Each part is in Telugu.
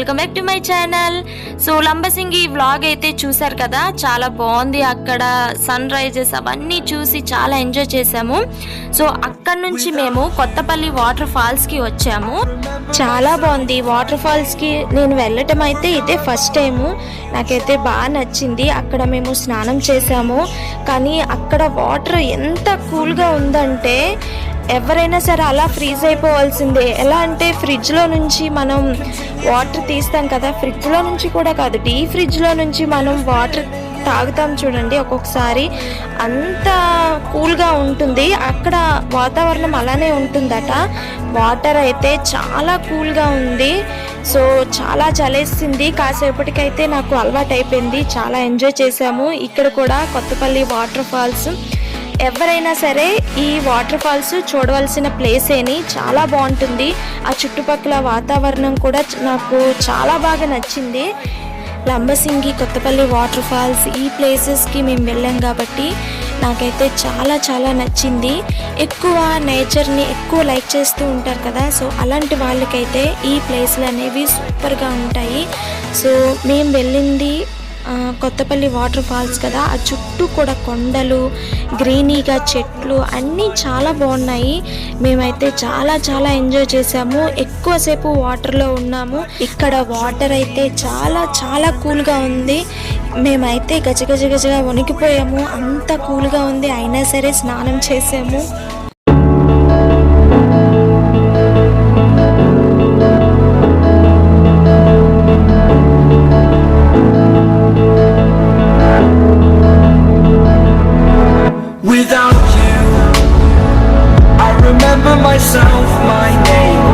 Welcome back to my channel. So Lambasingi vlog అయితే చూసారు కదా, చాలా బాగుంది. అక్కడ సన్ రైజెస్ అవన్నీ చూసి చాలా ఎంజాయ్ చేసాము. సో అక్కడ నుంచి మేము కొత్తపల్లి వాటర్ ఫాల్స్కి వచ్చాము. చాలా బాగుంది వాటర్ ఫాల్స్కి. నేను వెళ్ళటం అయితే ఇదే ఫస్ట్ టైము. నాకైతే బాగా నచ్చింది. అక్కడ మేము స్నానం చేసాము. కానీ అక్కడ వాటర్ ఎంత కూల్గా ఉందంటే ఎవరైనా సరే అలా ఫ్రీజ్ అయిపోవాల్సిందే. ఎలా అంటే ఫ్రిడ్జ్లో నుంచి మనం వాటర్ తీస్తాం కదా, ఫ్రిడ్జ్లో నుంచి కూడా కాదు, డీ ఫ్రిడ్జ్లో నుంచి మనం వాటర్ తాగుతాం చూడండి, ఒక్కొక్కసారి అంత కూల్గా ఉంటుంది. అక్కడ వాతావరణం అలానే ఉంటుందట. వాటర్ అయితే చాలా కూల్గా ఉంది. సో చాలా చలేసింది. కాసేపటికైతే నాకు అలవాటు అయిపోయింది. చాలా ఎంజాయ్ చేసాము. ఇక్కడ కూడా కొత్తపల్లి వాటర్ ఫాల్స్ ఎవరైనా సరే ఈ వాటర్ ఫాల్స్ చూడవలసిన ప్లేసేని. చాలా బాగుంటుంది. ఆ చుట్టుపక్కల వాతావరణం కూడా నాకు చాలా బాగా నచ్చింది. లంబసింగి, కొత్తపల్లి వాటర్ ఫాల్స్ ఈ ప్లేసెస్కి మేము వెళ్ళాం కాబట్టి నాకైతే చాలా చాలా నచ్చింది. ఎక్కువ నేచర్ని ఎక్కువ లైక్ చేస్తూ ఉంటారు కదా, సో అలాంటి వాళ్ళకైతే ఈ ప్లేస్లు అనేవి సూపర్గా ఉంటాయి. సో మేము వెళ్ళింది కొత్తపల్లి వాటర్ ఫాల్స్ కదా, ఆ చుట్టూ కూడా కొండలు, గ్రీనీగా చెట్లు అన్నీ చాలా బాగున్నాయి. మేమైతే చాలా చాలా ఎంజాయ్ చేసాము. ఎక్కువసేపు వాటర్లో ఉన్నాము. ఇక్కడ వాటర్ అయితే చాలా చాలా కూల్గా ఉంది. మేమైతే గజగజగజగా వణికిపోయాము. అంత కూల్గా ఉంది. అయినా సరే స్నానం చేసాము. Myself, my name,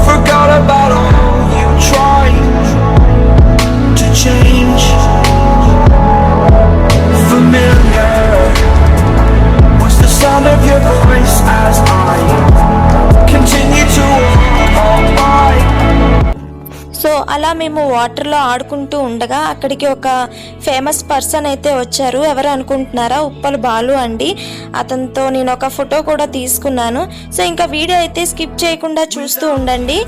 forgot about all you tried to change. Familiar was the sound of your voice as I continue to walk all by. So అలా మేము వాటర్లో ఆడుకుంటూ ఉండగా అక్కడికి ఒక ఫేమస్ పర్సన్ అయితే వచ్చారు. ఎవరు అనుకుంటున్నారా? ఉప్పల్ బాలు అండి. అతనితో నేను ఒక ఫోటో కూడా తీసుకున్నాను. సో ఇంకా వీడియో అయితే స్కిప్ చేయకుండా చూస్తూ ఉండండి.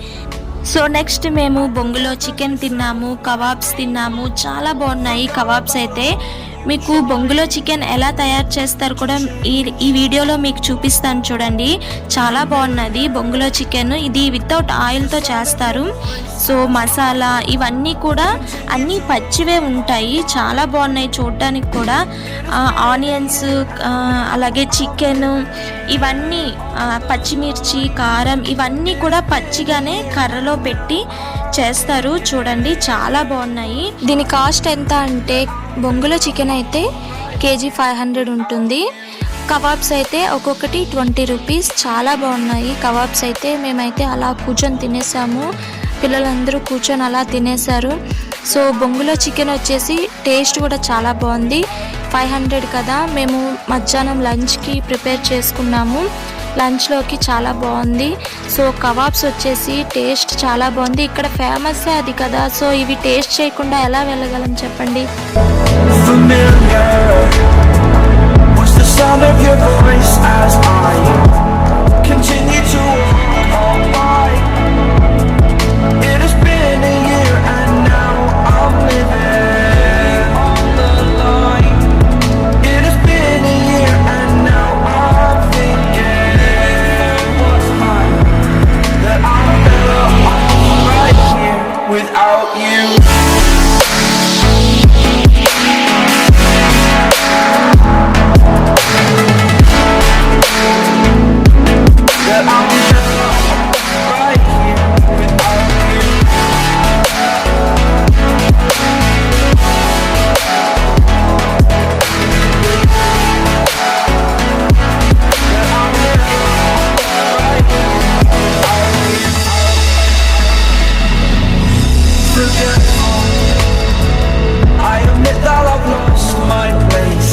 సో నెక్స్ట్ మేము బొంగులో చికెన్ తిన్నాము, కబాబ్స్ తిన్నాము. చాలా బాగున్నాయి కబాబ్స్ అయితే. మీకు బొంగులో చికెన్ ఎలా తయారు చేస్తారు కూడా ఈ వీడియోలో మీకు చూపిస్తాను చూడండి. చాలా బాగున్నది బొంగులో చికెన్. ఇది వితౌట్ ఆయిల్తో చేస్తారు. సో మసాలా ఇవన్నీ కూడా అన్నీ పచ్చివే ఉంటాయి. చాలా బాగున్నాయి చూడడానికి కూడా. ఆనియన్స్, అలాగే చికెన్, ఇవన్నీ పచ్చిమిర్చి, కారం ఇవన్నీ కూడా పచ్చిగానే కర్రలో పెట్టి చేస్తారు. చూడండి చాలా బాగున్నాయి. దీని కాస్ట్ ఎంత అంటే బొంగులో చికెన్ అయితే కేజీ 500 ఉంటుంది. కబాబ్స్ అయితే ఒక్కొక్కటి 20 రూపీస్. చాలా బాగున్నాయి కబాబ్స్ అయితే. మేమైతే అలా కూర్చొని తినేసాము. పిల్లలందరూ కూర్చొని అలా తినేశారు. సో బొంగులో చికెన్ వచ్చేసి టేస్ట్ కూడా చాలా బాగుంది. 500 కదా. మేము మధ్యాహ్నం లంచ్కి ప్రిపేర్ చేసుకున్నాము. లంచ్లోకి చాలా బాగుంది. సో కబాబ్స్ వచ్చేసి టేస్ట్ చాలా బాగుంది. ఇక్కడ ఫేమస్సే అది కదా. సో ఇవి టేస్ట్ చేయకుండా ఎలా వెళ్ళగలం చెప్పండి. Without you, that I'm right here without you. That I'm right here without you. Forgetful, I admit that I've lost my place.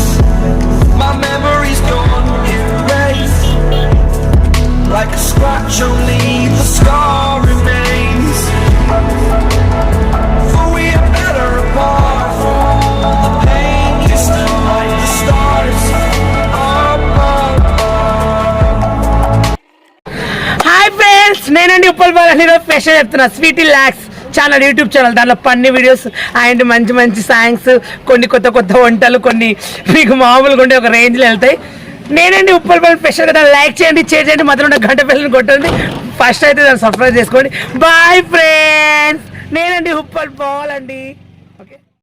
My memory's gone erased. Like a scratch, only the scar remains. For we are better apart. For all the pain, you still like the stars up above. Hi friends, నేనండి ఉప్పల్ బాలని స్పెషల్ చెప్తున్నా. Sweet relax channel, YouTube channel. దాంట్లో ఫన్నీ వీడియోస్ అండ్ మంచి మంచి సాంగ్స్, కొన్ని కొత్త కొత్త వంటలు, కొన్ని మీకు మామూలుగా ఉండే ఒక రేంజ్లో వెళ్తాయి. నేనండి ఉప్పల్ స్పెషల్గా దాన్ని లైక్ చేయండి, షేర్ చేయండి, మధ్యలో ఉన్న గంట పిల్లల్ని కొట్టండి. ఫస్ట్ అయితే దాన్ని సబ్స్క్రైబ్ చేసుకోండి. బాయ్ ఫ్రెండ్స్, నేనండి ఉప్పల్ బాల్ అండి. ఓకే.